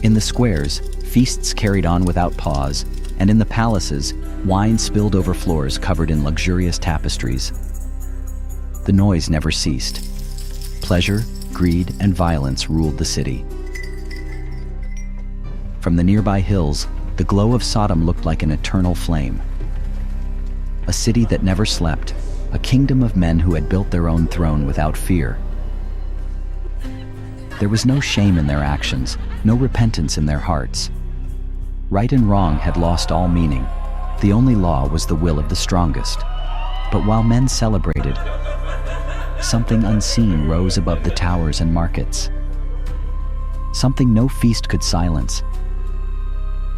In the squares, feasts carried on without pause, and in the palaces, wine spilled over floors covered in luxurious tapestries. The noise never ceased. Pleasure, greed, and violence ruled the city. From the nearby hills, the glow of Sodom looked like an eternal flame. A city that never slept, a kingdom of men who had built their own throne without fear. There was no shame in their actions, no repentance in their hearts. Right and wrong had lost all meaning. The only law was the will of the strongest. But while men celebrated, something unseen rose above the towers and markets. Something no feast could silence.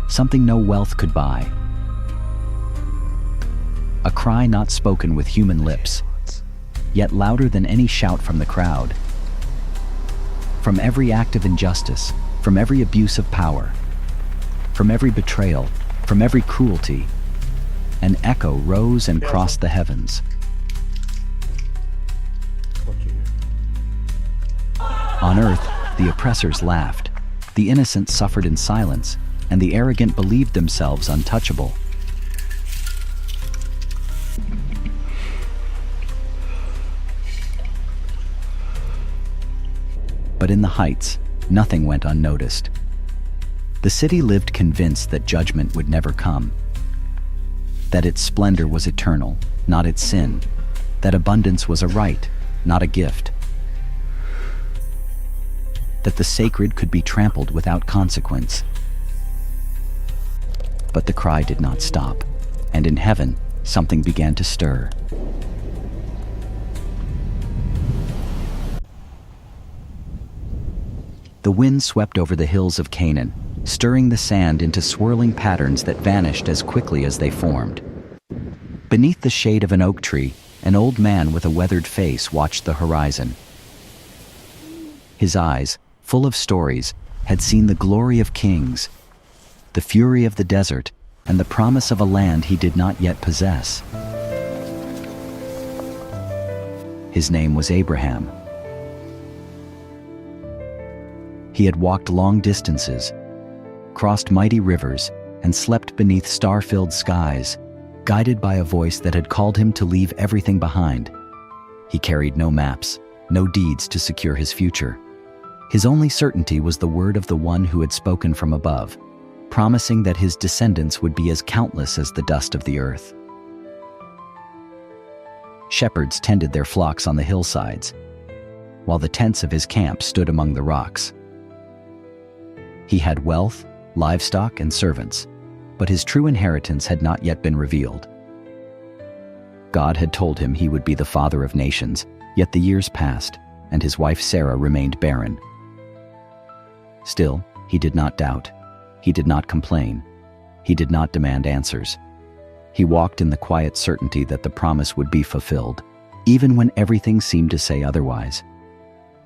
Something no wealth could buy. A cry not spoken with human lips, yet louder than any shout from the crowd. From every act of injustice, from every abuse of power, from every betrayal, from every cruelty, an echo rose and crossed the heavens. On earth, the oppressors laughed, the innocent suffered in silence, and the arrogant believed themselves untouchable. But in the heights, nothing went unnoticed. The city lived convinced that judgment would never come, that its splendor was eternal, not its sin, that abundance was a right, not a gift, that the sacred could be trampled without consequence. But the cry did not stop, and in heaven, something began to stir. The wind swept over the hills of Canaan, stirring the sand into swirling patterns that vanished as quickly as they formed. Beneath the shade of an oak tree, an old man with a weathered face watched the horizon. His eyes, full of stories, had seen the glory of kings, the fury of the desert, and the promise of a land he did not yet possess. His name was Abraham. He had walked long distances, crossed mighty rivers, and slept beneath star-filled skies, guided by a voice that had called him to leave everything behind. He carried no maps, no deeds to secure his future. His only certainty was the word of the one who had spoken from above, promising that his descendants would be as countless as the dust of the earth. Shepherds tended their flocks on the hillsides, while the tents of his camp stood among the rocks. He had wealth, livestock, and servants, but his true inheritance had not yet been revealed. God had told him he would be the father of nations, yet the years passed, and his wife Sarah remained barren. Still, he did not doubt. He did not complain. He did not demand answers. He walked in the quiet certainty that the promise would be fulfilled, even when everything seemed to say otherwise.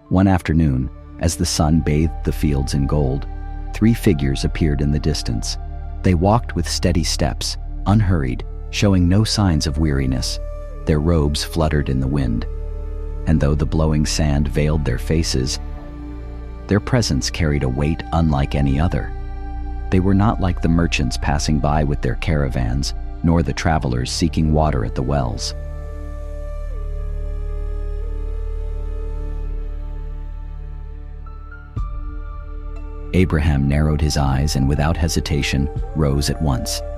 One afternoon, as the sun bathed the fields in gold, 3 figures appeared in the distance. They walked with steady steps, unhurried, showing no signs of weariness. Their robes fluttered in the wind, and though the blowing sand veiled their faces, their presence carried a weight unlike any other. They were not like the merchants passing by with their caravans, nor the travelers seeking water at the wells. Abraham narrowed his eyes and without hesitation rose at once.